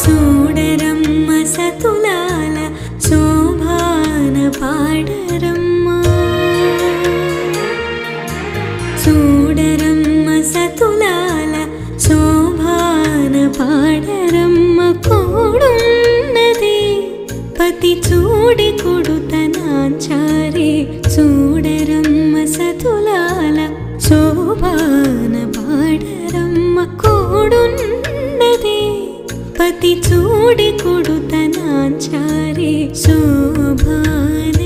చూడరమ్మ సతులాల శోభాన పాడరమ్మ చూడరమ్మ సతులాల శోభాన పాడరమ్మ కోడున్నది పతి చూడి కొడుతనాంచారి చూడరమ్మ సతులాల శోభాన పాడరమ్మ కోడున్నది పతి చూడి కొడుతనాంచారి శోభాన